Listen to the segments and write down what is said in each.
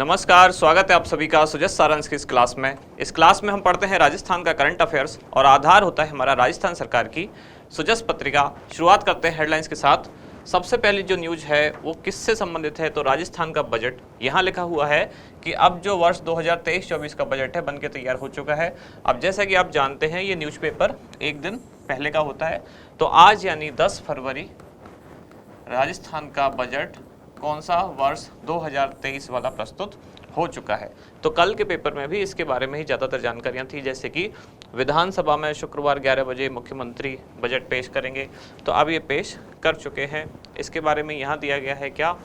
नमस्कार, स्वागत है आप सभी का सुजस सारांश की इस क्लास में। इस क्लास में हम पढ़ते हैं राजस्थान का करंट अफेयर्स और आधार होता है हमारा राजस्थान सरकार की सुजस पत्रिका। शुरुआत करते हैं हेडलाइंस के साथ। सबसे पहली जो न्यूज है वो किससे संबंधित है, तो राजस्थान का बजट। यहाँ लिखा हुआ है कि अब जो वर्ष 2023-24 का बजट है बनके तैयार हो चुका है। अब जैसा कि आप जानते हैं ये न्यूज़पेपर एक दिन पहले का होता है, तो आज यानी 10 फरवरी राजस्थान का बजट कौन सा वर्ष 2023 वाला प्रस्तुत हो चुका है। तो कल के पेपर में भी इसके बारे में ही ज़्यादातर जानकारियां थी, जैसे कि विधानसभा में शुक्रवार 11 बजे मुख्यमंत्री बजट पेश करेंगे, तो अब ये पेश कर चुके हैं। इसके बारे में यहाँ दिया गया है क्या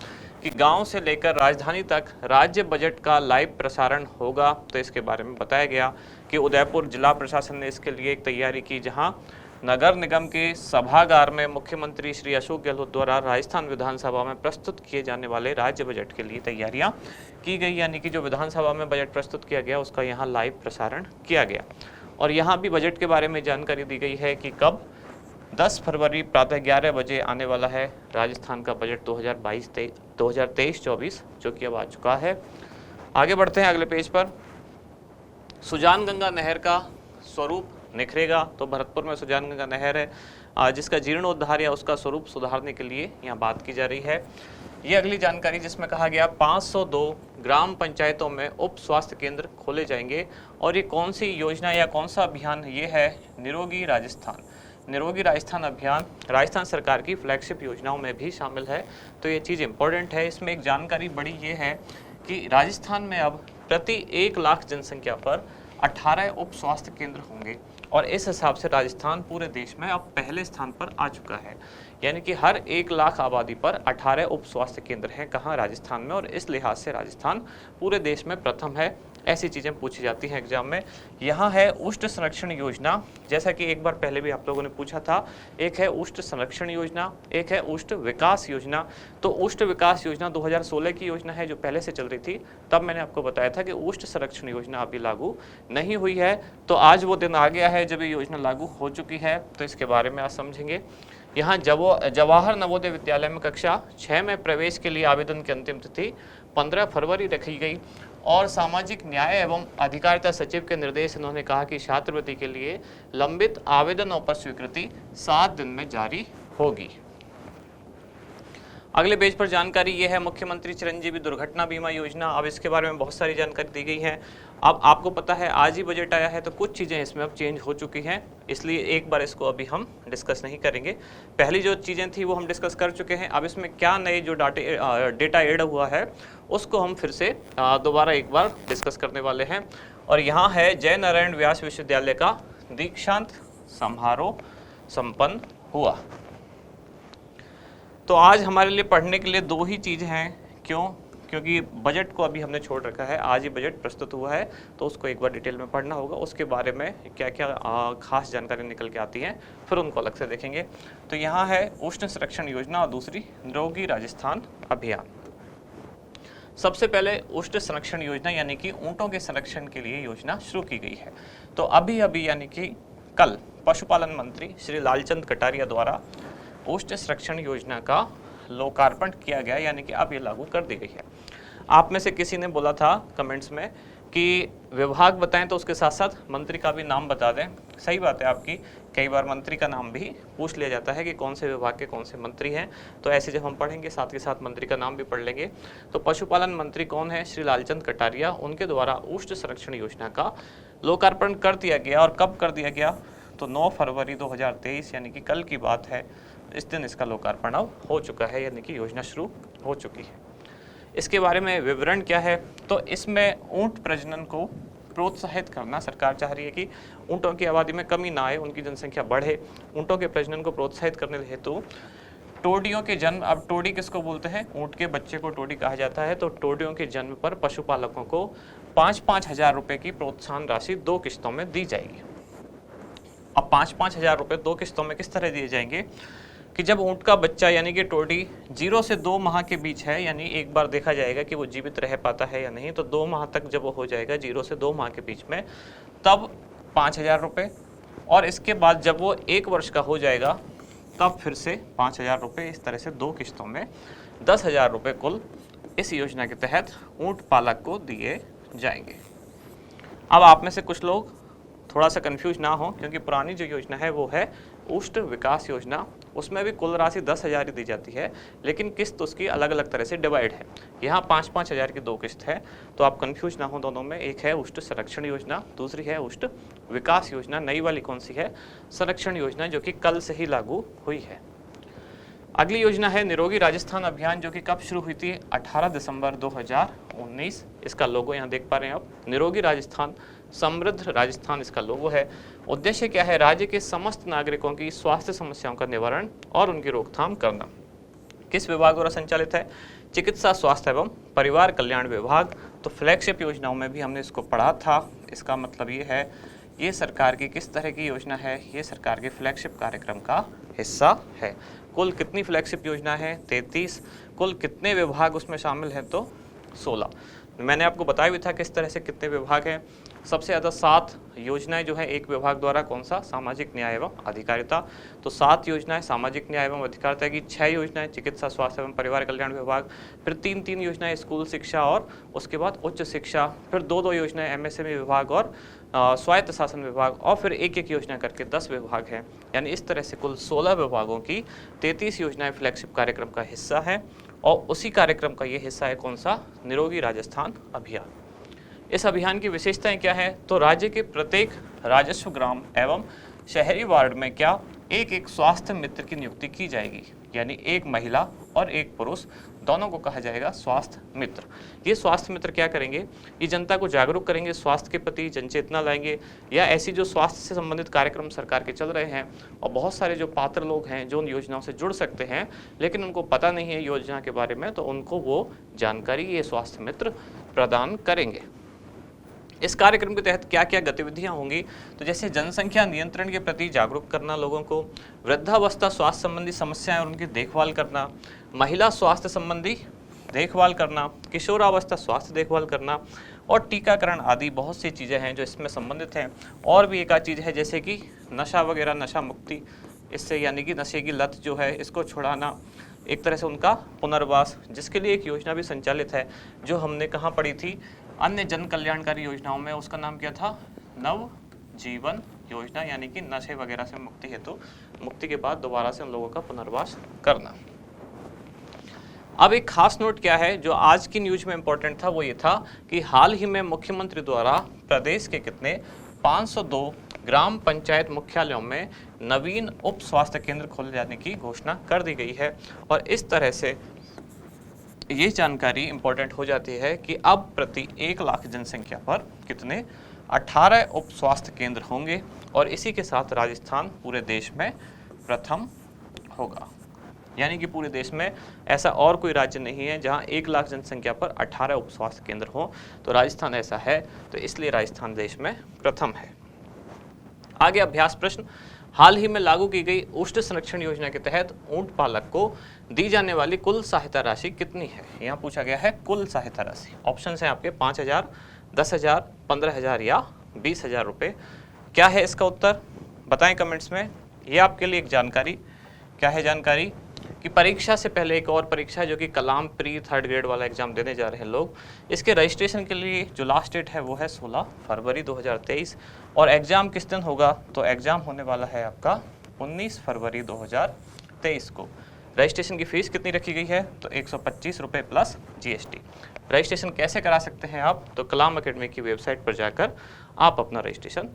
कि गांव से लेकर राजधानी तक राज्य बजट का लाइव प्रसारण होगा। तो इसके बारे में बताया गया कि उदयपुर जिला प्रशासन ने इसके लिए एक तैयारी की, जहाँ नगर निगम के सभागार में मुख्यमंत्री श्री अशोक गहलोत द्वारा राजस्थान विधानसभा में प्रस्तुत किए जाने वाले राज्य बजट के लिए तैयारियां की गई, यानी कि जो विधानसभा में बजट प्रस्तुत किया गया उसका यहां लाइव प्रसारण किया गया। और यहां भी बजट के बारे में जानकारी दी गई है कि कब 10 फरवरी प्रातः 11 बजे आने वाला है राजस्थान का बजट 2023-24, जो कि अब आ चुका है। आगे बढ़ते हैं अगले पेज पर। सुजान गंगा नहर का स्वरूप निखरेगा। तो भरतपुर में सुजान गंगा नहर है जिसका जीर्णोद्धार या उसका स्वरूप सुधारने के लिए यहाँ बात की जा रही है। ये अगली जानकारी जिसमें कहा गया 502 ग्राम पंचायतों में उप स्वास्थ्य केंद्र खोले जाएंगे। और ये कौन सी योजना या कौन सा अभियान, ये है निरोगी राजस्थान। निरोगी राजस्थान अभियान राजस्थान सरकार की फ्लैगशिप योजनाओं में भी शामिल है। तो ये चीज़ इंपॉर्टेंट है। इसमें एक जानकारी बड़ी ये है कि राजस्थान में अब प्रति 1 लाख जनसंख्या पर 18 उप स्वास्थ्य केंद्र होंगे और इस हिसाब से राजस्थान पूरे देश में अब पहले स्थान पर आ चुका है। यानी कि हर 1 लाख आबादी पर 18 उप स्वास्थ्य केंद्र हैं कहाँ, राजस्थान में। और इस लिहाज से राजस्थान पूरे देश में प्रथम है। ऐसी चीज़ें पूछी जाती हैं एग्जाम में। यहाँ है उष्ट संरक्षण योजना, जैसा कि एक बार पहले भी आप लोगों ने पूछा था। एक है उष्ट संरक्षण योजना, एक है उष्ट विकास योजना। तो उष्ट विकास योजना 2016 की योजना है जो पहले से चल रही थी। तब मैंने आपको बताया था कि उष्ट संरक्षण योजना अभी लागू नहीं हुई है। तो आज वो दिन आ गया है जब ये योजना लागू हो चुकी है। तो इसके बारे में आज समझेंगे। यहाँ जवाहर नवोदय विद्यालय में कक्षा 6 में प्रवेश के लिए आवेदन की अंतिम तिथि 15 फरवरी रखी गई। और सामाजिक न्याय एवं अधिकारिता सचिव के निर्देश, इन्होंने कहा कि छात्रवृत्ति के लिए लंबित आवेदनों पर स्वीकृति 7 दिन में जारी होगी। अगले पेज पर जानकारी ये है मुख्यमंत्री चिरंजीवी दुर्घटना बीमा योजना। अब इसके बारे में बहुत सारी जानकारी दी गई है। अब आपको पता है आज ही बजट आया है, तो कुछ चीज़ें इसमें अब चेंज हो चुकी हैं, इसलिए एक बार इसको अभी हम डिस्कस नहीं करेंगे। पहली जो चीज़ें थी वो हम डिस्कस कर चुके हैं। अब इसमें क्या नए जो डेटा ऐड हुआ है उसको हम फिर से दोबारा एक बार डिस्कस करने वाले हैं। और यहाँ है जय नारायण व्यास विश्वविद्यालय का दीक्षांत समारोह संपन्न हुआ। तो आज हमारे लिए पढ़ने के लिए 2 ही चीज़ हैं। क्यों? क्योंकि बजट को अभी हमने छोड़ रखा है, आज ही बजट प्रस्तुत हुआ है, तो उसको एक बार डिटेल में पढ़ना होगा। उसके बारे में क्या क्या खास जानकारी निकल के आती हैं फिर उनको अलग से देखेंगे। तो यहाँ है उष्ण संरक्षण योजना और दूसरी निरोगी राजस्थान अभियान। सबसे पहले उष्ण संरक्षण योजना यानी कि ऊँटों के संरक्षण के लिए योजना शुरू की गई है। तो अभी यानी कि कल पशुपालन मंत्री श्री लालचंद कटारिया द्वारा उष्ण संरक्षण योजना का लोकार्पण किया गया, यानी कि अब ये लागू कर दी गई है। आप में से किसी ने बोला था कमेंट्स में कि विभाग बताएं तो उसके साथ साथ मंत्री का भी नाम बता दें। सही बात है आपकी, कई बार मंत्री का नाम भी पूछ लिया जाता है कि कौन से विभाग के कौन से मंत्री हैं। तो ऐसे जब हम पढ़ेंगे साथ के साथ मंत्री का नाम भी पढ़ लेंगे। तो पशुपालन मंत्री कौन है? श्री लालचंद कटारिया। उनके द्वारा उष्ण संरक्षण योजना का लोकार्पण कर दिया गया। और कब कर दिया गया? तो 9 फरवरी 2023 यानी कि कल की बात है। इस दिन इसका लोकार्पण अब हो चुका है, यानी कि योजना शुरू हो चुकी है। इसके बारे में विवरण क्या है? तो इसमें ऊंट प्रजनन को प्रोत्साहित करना सरकार चाह रही है कि ऊँटों की आबादी में कमी ना आए, उनकी जनसंख्या बढ़े। ऊँटों के प्रजनन को प्रोत्साहित करने हेतु टोडियों के जन्म, अब टोडी किसको बोलते हैं? ऊँट के बच्चे को टोडी कहा जाता है। तो टोडियों के जन्म पर पशुपालकों को 5-5 हज़ार रुपये की प्रोत्साहन राशि 2 किस्तों में दी जाएगी। अब 5-5 हज़ार रुपये 2 किस्तों में किस तरह दिए जाएंगे कि जब ऊँट का बच्चा यानी कि टोडी 0 से 2 माह के बीच है, यानी एक बार देखा जाएगा कि वो जीवित रह पाता है या नहीं। तो 2 माह तक जब वो हो जाएगा 0 से 2 माह के बीच में, तब 5,000 रुपये। और इसके बाद जब वो 1 वर्ष का हो जाएगा तब फिर से 5,000 रुपये। इस तरह से 2 किस्तों में 10,000 रुपये कुल इस योजना के तहत ऊंट पालक को दिए जाएंगे। अब आप में से कुछ लोग थोड़ा सा कंफ्यूज ना हो, क्योंकि पुरानी जो योजना है वो है ऊष्ट विकास योजना, उसमें भी कुल राशि 10,000 ही दी जाती है, लेकिन किस्त उसकी अलग अलग तरह से डिवाइड है। यहाँ 5-5 हज़ार की 2 किस्त है, तो आप कंफ्यूज ना हो दोनों में। एक है ऊष्ट संरक्षण योजना, दूसरी है ऊष्ट विकास योजना। नई वाली कौन सी है? संरक्षण योजना, जो कि कल से ही लागू हुई है। अगली योजना है निरोगी राजस्थान अभियान, जो कि कब शुरू हुई थी? 18 दिसंबर 2019। इसका लोगो यहाँ देख पा रहे हैं आप, निरोगी राजस्थान, समृद्ध राजस्थान इसका लोगो है। उद्देश्य क्या है? राज्य के समस्त नागरिकों की स्वास्थ्य समस्याओं का निवारण और उनकी रोकथाम करना। किस विभाग द्वारा संचालित है? चिकित्सा स्वास्थ्य एवं परिवार कल्याण विभाग। तो फ्लैगशिप योजनाओं में भी हमने इसको पढ़ा था। इसका मतलब ये है, ये सरकार की किस तरह की योजना है? ये सरकार के फ्लैगशिप कार्यक्रम का हिस्सा है। कुल कितनी फ्लैगशिप योजना है? 33। कुल कितने विभाग उसमें शामिल हैं? तो 16। मैंने आपको बताया भी था किस तरह से कितने विभाग हैं। सबसे ज़्यादा 7 योजनाएं जो है एक विभाग द्वारा, कौन सा? सामाजिक न्याय एवं अधिकारिता। तो 7 योजनाएं सामाजिक न्याय एवं अधिकारिता की, 6 योजनाएं चिकित्सा स्वास्थ्य एवं परिवार कल्याण विभाग, फिर 3-3 योजनाएं स्कूल शिक्षा और उसके बाद उच्च शिक्षा, फिर 2-2 योजनाएं एमएसएमई विभाग और स्वायत्त शासन विभाग, और फिर 1-1 योजना करके 10 विभाग हैं। यानी इस तरह से कुल 16 विभागों की 33 योजनाएं फ्लैगशिप कार्यक्रम का हिस्सा है। और उसी कार्यक्रम का ये हिस्सा है कौन सा? निरोगी राजस्थान अभियान। इस अभियान की विशेषताएं क्या है? तो राज्य के प्रत्येक राजस्व ग्राम एवं शहरी वार्ड में क्या एक स्वास्थ्य मित्र की नियुक्ति की जाएगी, यानी एक महिला और एक पुरुष दोनों को कहा जाएगा स्वास्थ्य मित्र। ये स्वास्थ्य मित्र क्या करेंगे? ये जनता को जागरूक करेंगे, स्वास्थ्य के प्रति जनचेतना लाएंगे, या ऐसी जो स्वास्थ्य से संबंधित कार्यक्रम सरकार के चल रहे हैं और बहुत सारे जो पात्र लोग हैं जो उन योजनाओं से जुड़ सकते हैं लेकिन उनको पता नहीं है योजना के बारे में, तो उनको वो जानकारी ये स्वास्थ्य मित्र प्रदान करेंगे। इस कार्यक्रम के तहत क्या क्या गतिविधियां होंगी? तो जैसे जनसंख्या नियंत्रण के प्रति जागरूक करना लोगों को, वृद्धावस्था स्वास्थ्य संबंधी समस्याएं और उनकी देखभाल करना, महिला स्वास्थ्य संबंधी देखभाल करना, किशोरावस्था स्वास्थ्य देखभाल करना और टीकाकरण आदि बहुत सी चीज़ें हैं जो इसमें संबंधित हैं। और भी एक आध चीज़ है जैसे कि नशा वगैरह, नशा मुक्ति, इससे यानी कि नशे की लत जो है इसको छुड़ाना, एक तरह से उनका पुनर्वास, जिसके लिए एक योजना भी संचालित है जो हमने कहाँ पढ़ी थी? अन्य जन कल्याणकारी योजनाओं में। उसका नाम क्या था? नव जीवन योजना, यानी कि नशे वगैरह से मुक्ति हेतु मुक्ति के बाद दोबारा से उन लोगों का पुनर्वास करना। अब एक खास नोट क्या है जो आज की न्यूज में इंपॉर्टेंट था, वो ये था कि हाल ही में मुख्यमंत्री द्वारा प्रदेश के कितने 502 ग्राम पंचायत मुख्यालयों में नवीन उप स्वास्थ्य केंद्र खोले जाने की घोषणा कर दी गई है। और इस तरह से ये जानकारी इंपॉर्टेंट हो जाती है कि अब प्रति 1 लाख जनसंख्या पर कितने 18 उप स्वास्थ्य केंद्र होंगे। और इसी के साथ राजस्थान पूरे देश में प्रथम होगा, यानी कि पूरे देश में ऐसा और कोई राज्य नहीं है जहां 1 लाख जनसंख्या पर 18 उप स्वास्थ्य केंद्र हो। तो राजस्थान ऐसा है, तो इसलिए राजस्थान देश में प्रथम है। आगे अभ्यास प्रश्न। हाल ही में लागू की गई ऊष्ट संरक्षण योजना के तहत ऊंट पालक को दी जाने वाली कुल सहायता राशि कितनी है? यहाँ पूछा गया है कुल सहायता राशि। ऑप्शन है आपके 5,000, 10,000, 15,000 या 20,000 रुपये। क्या है इसका उत्तर? बताएं कमेंट्स में। ये आपके लिए एक जानकारी, क्या है जानकारी कि परीक्षा से पहले एक और परीक्षा है जो कि कलाम प्री 3rd ग्रेड वाला एग्जाम देने जा रहे हैं लोग। इसके रजिस्ट्रेशन के लिए जो लास्ट डेट है वो है 16 फरवरी 2023। और एग्ज़ाम किस दिन होगा? तो एग्ज़ाम होने वाला है आपका 19 फरवरी 2023 को। रजिस्ट्रेशन की फ़ीस कितनी रखी गई है? तो 125 रुपये प्लस GST। रजिस्ट्रेशन कैसे करा सकते हैं आप? तो कलाम अकेडमी की वेबसाइट पर जाकर आप अपना रजिस्ट्रेशन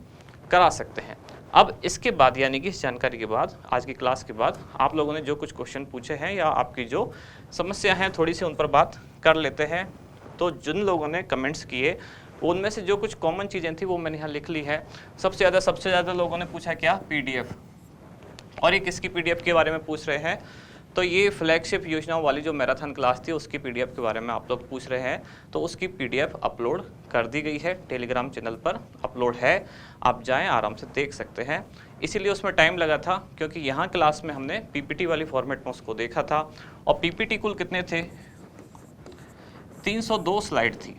करा सकते हैं। अब इसके बाद यानी कि इस जानकारी के बाद, आज की क्लास के बाद आप लोगों ने जो कुछ क्वेश्चन पूछे हैं या आपकी जो समस्या हैं थोड़ी सी उन पर बात कर लेते हैं। तो जिन लोगों ने कमेंट्स किए उनमें से जो कुछ कॉमन चीज़ें थी वो मैंने यहाँ लिख ली है। सबसे ज़्यादा लोगों ने पूछा क्या? PDF। और ये किसकी PDF के बारे में पूछ रहे हैं? तो ये फ्लैगशिप योजनाओं वाली जो मैराथन क्लास थी उसकी PDF के बारे में आप लोग पूछ रहे हैं। तो उसकी PDF अपलोड कर दी गई है, टेलीग्राम चैनल पर अपलोड है, आप जाएं आराम से देख सकते हैं। इसीलिए उसमें टाइम लगा था क्योंकि यहाँ क्लास में हमने PPT वाली फॉर्मेट में उसको देखा था। और PPT कुल कितने थे? 302 स्लाइड थी।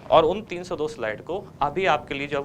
और उन 302 स्लाइड को अभी आपके लिए जो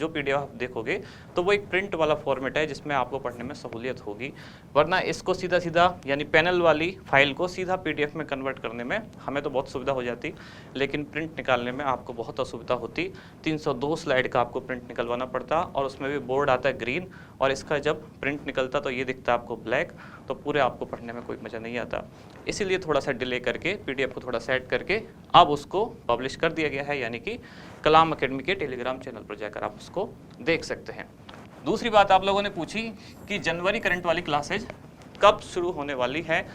PDF आप देखोगे तो वो एक प्रिंट वाला फॉर्मेट है जिसमें आपको पढ़ने में सहूलियत होगी, वरना इसको सीधा सीधा यानी पैनल वाली फाइल को सीधा PDF में कन्वर्ट करने में हमें तो बहुत सुविधा हो जाती, लेकिन प्रिंट निकालने में आपको बहुत असुविधा होती। 302 स्लाइड का आपको प्रिंट निकलवाना पड़ता और उसमें भी बोर्ड आता है ग्रीन, और इसका जब प्रिंट निकलता तो ये दिखता आपको ब्लैक, तो पूरे आपको पढ़ने में कोई मज़ा नहीं आता। इसीलिए थोड़ा सा डिले करके PDF को थोड़ा सेट करके अब उसको पब्लिश कर दिया गया है, यानी कि कलाम अकेडमी के टेलीग्राम चैनल पर जाकर आप उसको देख सकते हैं। दूसरी बात आप लोगों ने पूछी कि जनवरी करंट वाली क्लासेज कब शुरू होने वाली है।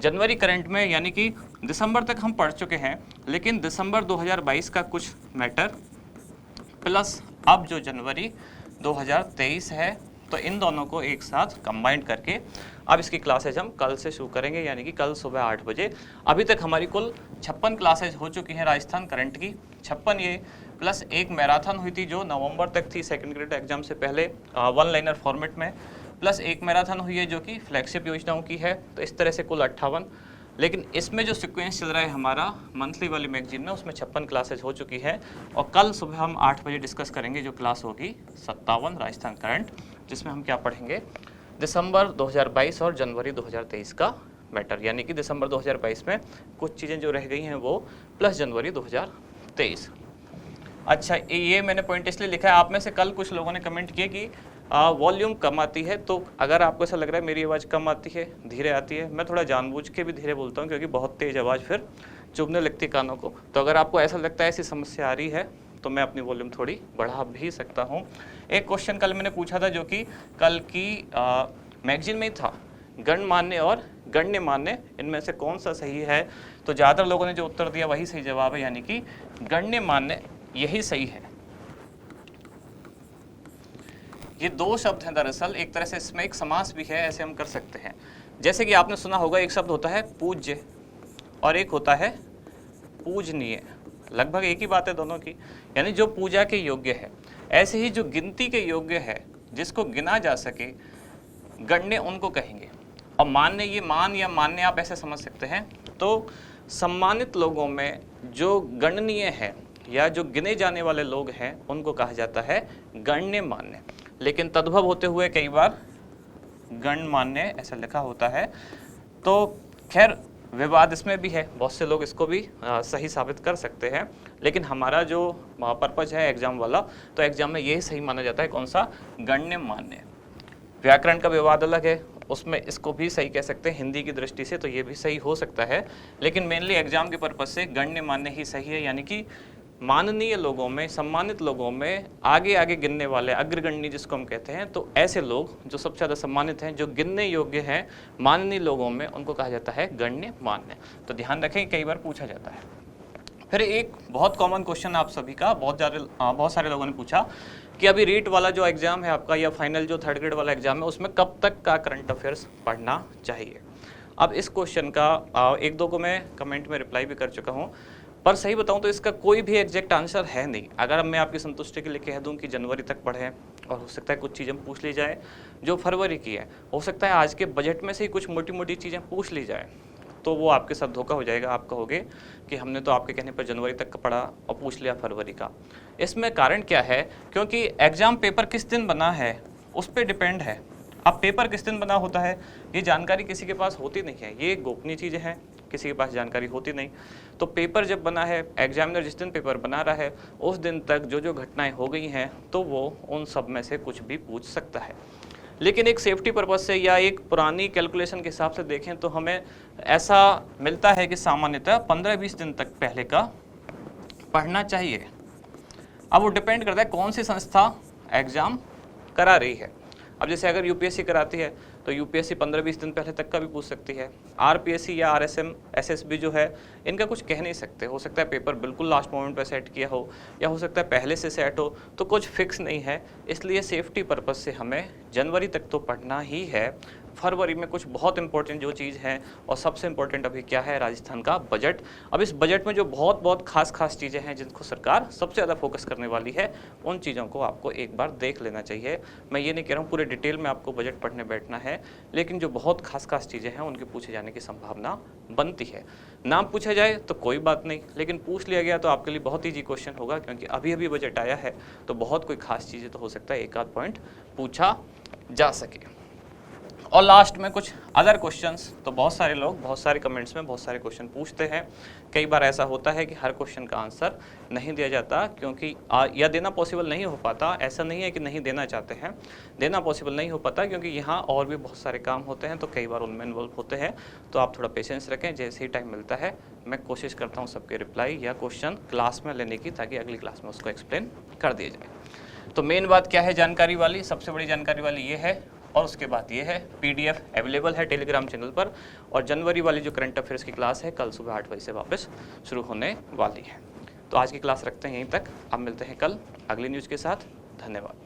जनवरी करंट में यानी कि दिसंबर तक हम पढ़ चुके हैं, लेकिन दिसंबर 2022 का कुछ मैटर प्लस अब जो जनवरी 2023 है, तो इन दोनों को एक साथ कंबाइंड करके अब इसकी क्लासेज हम कल से शुरू करेंगे, यानी कि कल सुबह 8 बजे। अभी तक हमारी कुल 56 क्लासेज हो चुकी हैं राजस्थान करंट की, 56 ये प्लस एक मैराथन हुई थी जो नवंबर तक थी सेकंड ग्रेड एग्जाम से पहले 1 लाइनर फॉर्मेट में, प्लस एक मैराथन हुई है जो कि फ्लैगशिप योजनाओं की है, तो इस तरह से कुल 58। लेकिन इसमें जो सीक्वेंस चल रहा है हमारा मंथली वाली मैगजीन में, उसमें 56 क्लासेज हो चुकी है, और कल सुबह हम 8 बजे डिस्कस करेंगे जो क्लास होगी 57 राजस्थान करंट, जिसमें हम क्या पढ़ेंगे दिसंबर 2022 और जनवरी 2023 का मैटर, यानी कि दिसंबर 2022 में कुछ चीज़ें जो रह गई हैं वो, प्लस जनवरी 2023। अच्छा, ये मैंने पॉइंट इसलिए लिखा है, आप में से कल कुछ लोगों ने कमेंट किए कि वॉल्यूम कम आती है, तो अगर आपको ऐसा लग रहा है मेरी आवाज़ कम आती है, धीरे आती है, मैं थोड़ा जानबूझ के भी धीरे बोलता हूँ क्योंकि बहुत तेज़ आवाज़ फिर चुभने लगती कानों को। तो अगर आपको ऐसा लगता है ऐसी समस्या आ रही है तो मैं अपनी वॉल्यूम थोड़ी बढ़ा भी सकता हूँ। एक क्वेश्चन कल मैंने पूछा था जो कि कल की मैगजीन में ही था, गणमान्य और गण्यमान्य इनमें से कौन सा सही है, तो ज़्यादातर लोगों ने जो उत्तर दिया वही सही जवाब है, यानी कि गण्यमान्य यही सही है। ये दो शब्द हैं दरअसल, एक तरह से इसमें एक समास भी है, ऐसे हम कर सकते हैं। जैसे कि आपने सुना होगा एक शब्द होता है पूज्य और एक होता है पूजनीय, लगभग एक ही बात है दोनों की, यानी जो पूजा के योग्य है। ऐसे ही जो गिनती के योग्य है, जिसको गिना जा सके, गण्य उनको कहेंगे। और मान्य, ये मान या मान्य आप ऐसे समझ सकते हैं। तो सम्मानित लोगों में जो गणनीय है या जो गिने जाने वाले लोग हैं उनको कहा जाता है गण्यमान्य, लेकिन तद्भव होते हुए कई बार गणमान्य ऐसा लिखा होता है। तो खैर विवाद इसमें भी है, बहुत से लोग इसको भी सही साबित कर सकते हैं, लेकिन हमारा जो पर्पज है एग्जाम वाला, तो एग्जाम में यही सही माना जाता है, कौन सा, गण्यमान्य। व्याकरण का विवाद अलग है, उसमें इसको भी सही कह सकते हैं, हिंदी की दृष्टि से तो ये भी सही हो सकता है, लेकिन मेनली एग्जाम के पर्पज से गण्यमान्य ही सही है, यानी कि माननीय लोगों में, सम्मानित लोगों में आगे आगे गिनने वाले, अग्रगण्य जिसको हम कहते हैं, तो ऐसे लोग जो सबसे ज़्यादा सम्मानित हैं, जो गिनने योग्य हैं माननीय लोगों में, उनको कहा जाता है गण्यमान्य। तो ध्यान रखें, कई बार पूछा जाता है। फिर एक बहुत कॉमन क्वेश्चन आप सभी का, बहुत सारे लोगों ने पूछा कि अभी रीट वाला जो एग्ज़ाम है आपका, या फाइनल जो थर्ड ग्रेड वाला एग्ज़ाम है, उसमें कब तक का करंट अफेयर्स पढ़ना चाहिए। अब इस क्वेश्चन का एक दो को मैं कमेंट में रिप्लाई भी कर चुका हूँ, पर सही बताऊं तो इसका कोई भी एग्जैक्ट आंसर है नहीं। अगर मैं आपकी संतुष्टि के लिए कह दूं कि जनवरी तक पढ़ें, और हो सकता है कुछ चीज़ें पूछ ली जाए जो फरवरी की है, हो सकता है आज के बजट में से ही कुछ मोटी मोटी चीज़ें पूछ ली जाए, तो वो आपके साथ धोखा हो जाएगा। आप कहोगे कि हमने तो आपके कहने पर जनवरी तक का पढ़ा और पूछ लिया फरवरी का। इसमें कारण क्या है, क्योंकि एग्ज़ाम पेपर किस दिन बना है उस पर डिपेंड है। अब पेपर किस दिन बना होता है ये जानकारी किसी के पास होती नहीं है, ये गोपनीय चीज़ें हैं, किसी के पास जानकारी होती नहीं। तो पेपर जब बना है, एग्जामिनर जिस दिन पेपर बना रहा है उस दिन तक जो जो घटनाएं हो गई हैं, तो वो उन सब में से कुछ भी पूछ सकता है। लेकिन एक सेफ्टी पर्पज से या एक पुरानी कैलकुलेशन के हिसाब से देखें तो हमें ऐसा मिलता है कि सामान्यतः 15-20 दिन तक पहले का पढ़ना चाहिए। अब वो डिपेंड करता है कौन सी संस्था एग्ज़ाम करा रही है। अब जैसे अगर यूपीएससी कराती है तो यूपीएससी 15-20 दिन पहले तक का भी पूछ सकती है। आरपीएससी या आरएसएम, एसएसबी जो है, इनका कुछ कह नहीं सकते। हो सकता है पेपर बिल्कुल लास्ट मोमेंट पे सेट किया हो, या हो सकता है पहले से सेट हो, तो कुछ फिक्स नहीं है। इसलिए सेफ्टी पर्पज़ से हमें जनवरी तक तो पढ़ना ही है। फरवरी में कुछ बहुत इंपॉर्टेंट जो चीज़ है, और सबसे इंपॉर्टेंट अभी क्या है, राजस्थान का बजट। अब इस बजट में जो बहुत बहुत खास चीज़ें हैं जिनको सरकार सबसे ज़्यादा फोकस करने वाली है, उन चीज़ों को आपको एक बार देख लेना चाहिए। मैं ये नहीं कह रहा हूँ पूरे डिटेल में आपको बजट पढ़ने बैठना है, लेकिन जो बहुत खास चीज़ें हैं उनके पूछे जाने की संभावना बनती है। नाम पूछा जाए तो कोई बात नहीं, लेकिन पूछ लिया गया तो आपके लिए बहुत ईजी क्वेश्चन होगा, क्योंकि अभी अभी बजट आया है तो बहुत कोई खास चीज़ें तो हो सकता है एक आध पॉइंट पूछा जा सके। और लास्ट में कुछ अदर क्वेश्चंस, तो बहुत सारे लोग बहुत सारे कमेंट्स में बहुत सारे क्वेश्चन पूछते हैं। कई बार ऐसा होता है कि हर क्वेश्चन का आंसर नहीं दिया जाता, क्योंकि या देना पॉसिबल नहीं हो पाता। ऐसा नहीं है कि नहीं देना चाहते हैं, देना पॉसिबल नहीं हो पाता, क्योंकि यहाँ और भी बहुत सारे काम होते हैं, तो कई बार उनमें इन्वॉल्व होते हैं। तो आप थोड़ा पेशेंस रखें, जैसे ही टाइम मिलता है मैं कोशिश करता हूँ सबके रिप्लाई या क्वेश्चन क्लास में लेने की, ताकि अगली क्लास में उसको एक्सप्लेन कर दिया जाए। तो मेन बात क्या है जानकारी वाली, सबसे बड़ी जानकारी वाली ये है, और उसके बाद ये है पीडीएफ अवेलेबल है टेलीग्राम चैनल पर। और जनवरी वाली जो करंट अफेयर्स की क्लास है कल सुबह 8 बजे से वापस शुरू होने वाली है। तो आज की क्लास रखते हैं यहीं तक, अब मिलते हैं कल अगली न्यूज़ के साथ। धन्यवाद।